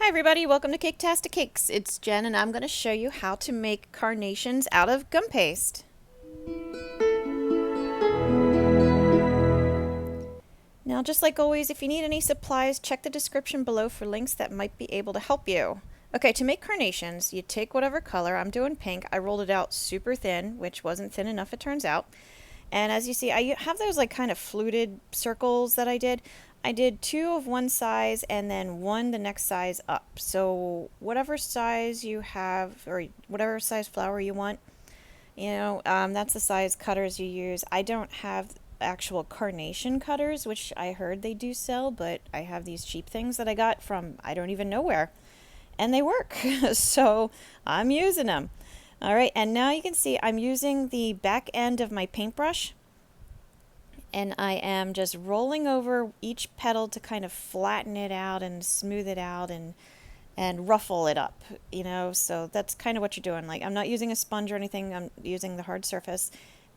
Hi everybody, welcome to Caketastic Cakes. It's Jen and I'm going to show you how to make carnations out of gum paste. Now just like always, if you need any supplies, check the description below for links that might be able to help you. Okay, to make carnations, you take whatever color. I'm doing pink. I rolled it out super thin, which wasn't thin enough it turns out. And as you see, I have those like kind of fluted circles that I did. I did two of one size and then one the next size up. So whatever size you have or whatever size flower you want, that's the size cutters you use. I don't have actual carnation cutters, which I heard they do sell, but I have these cheap things that I got from I don't even know where. And they work. So I'm using them. All right, and now you can see I'm using the back end of my paintbrush and I am just rolling over each petal to kind of flatten it out and smooth it out and ruffle it up, so that's kind of what you're doing. Like, I'm not using a sponge or anything, I'm using the hard surface,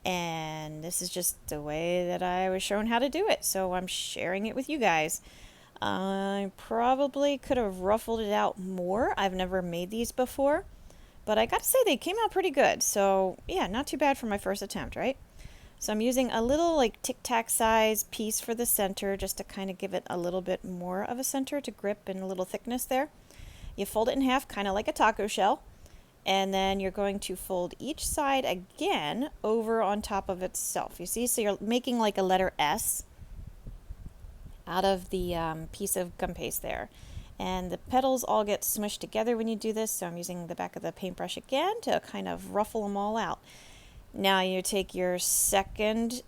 and this is just the way that I was shown how to do it, so I'm sharing it with you guys. I probably could have ruffled it out more. I've never made these before. But I got to say, they came out pretty good. So, yeah, not too bad for my first attempt, right? So I'm using a little like Tic Tac size piece for the center just to kind of give it a little bit more of a center to grip and a little thickness there. You fold it in half, kind of like a taco shell. And then you're going to fold each side again over on top of itself. You see? So you're making like a letter S out of the piece of gum paste there. And the petals all get smushed together when you do this, so I'm using the back of the paintbrush again to kind of ruffle them all out. Now you take your second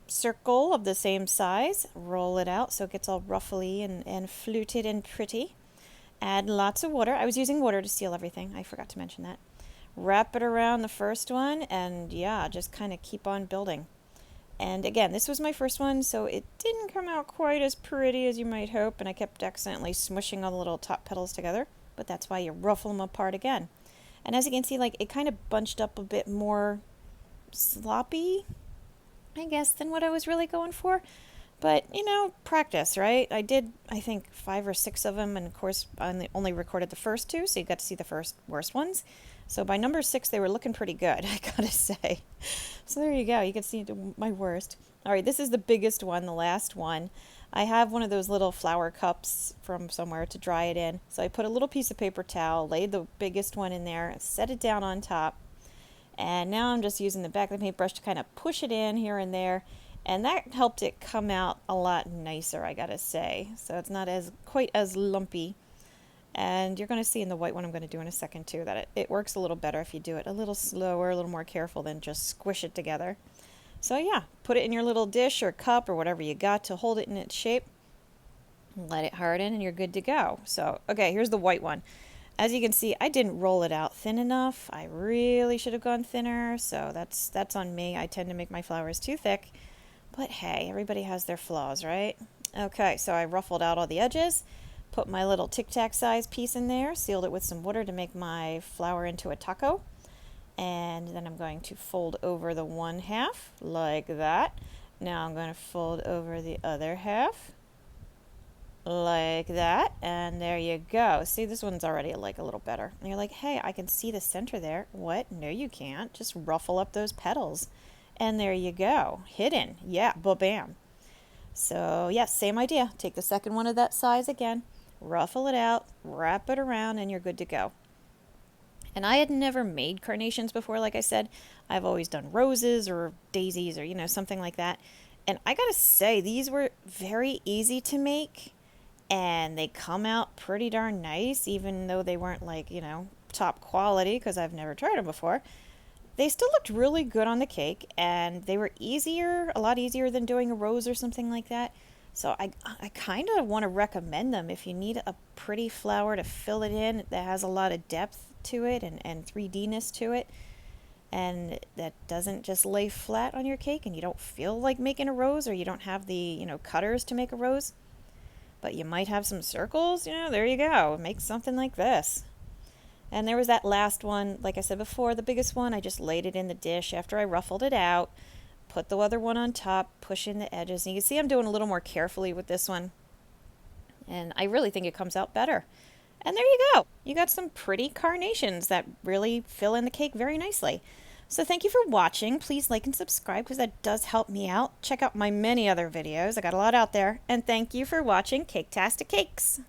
circle of the same size, roll it out so it gets all ruffly and fluted and pretty. Add lots of water. I was using water to seal everything. I forgot to mention that. Wrap it around the first one, and yeah, just kind of keep on building. And again, this was my first one, so it didn't come out quite as pretty as you might hope, and I kept accidentally smushing all the little top petals together, but that's why you ruffle them apart again. And as you can see, like, it kind of bunched up a bit more sloppy, I guess, than what I was really going for. But, practice, right? I did, I think, 5 or 6 of them, and of course, I only recorded the first 2, so you got to see the first worst ones. So by number 6, they were looking pretty good, I gotta say. So there you go. You can see my worst. All right, this is the biggest one, the last one. I have one of those little flower cups from somewhere to dry it in. So I put a little piece of paper towel, laid the biggest one in there, set it down on top. And now I'm just using the back of the paintbrush to kind of push it in here and there. And that helped it come out a lot nicer, I gotta say. So it's not quite as lumpy. And you're going to see in the white one I'm going to do in a second too that it works a little better if you do it a little slower, a little more careful than just squish it together. So yeah, put it in your little dish or cup or whatever you got to hold it in its shape. Let it harden and you're good to go. So, okay, here's the white one. As you can see, I didn't roll it out thin enough. I really should have gone thinner, so that's on me. I tend to make my flowers too thick. But hey, everybody has their flaws, right? Okay, so I ruffled out all the edges. Put my little Tic Tac size piece in there, sealed it with some water to make my flower into a taco. And then I'm going to fold over the one half like that. Now I'm going to fold over the other half like that. And there you go. See, this one's already like a little better. And you're like, hey, I can see the center there. What? No, you can't. Just ruffle up those petals. And there you go. Hidden. Yeah, ba-bam. So, yes, same idea. Take the second one of that size again. Ruffle it out, wrap it around, and you're good to go. And I had never made carnations before, like I said. I've always done roses or daisies or, something like that. And I gotta say, these were very easy to make, and they come out pretty darn nice, even though they weren't like, top quality, because I've never tried them before. They still looked really good on the cake, and they were a lot easier than doing a rose or something like that. So I kind of want to recommend them if you need a pretty flower to fill it in that has a lot of depth to it and 3D-ness to it, and that doesn't just lay flat on your cake and you don't feel like making a rose, or you don't have the, cutters to make a rose, but you might have some circles, there you go. Make something like this. And there was that last one, like I said before, the biggest one. I just laid it in the dish after I ruffled it out. Put the other one on top, push in the edges. And you can see I'm doing a little more carefully with this one. And I really think it comes out better. And there you go. You got some pretty carnations that really fill in the cake very nicely. So thank you for watching. Please like and subscribe because that does help me out. Check out my many other videos. I got a lot out there. And thank you for watching Caketastic Cakes.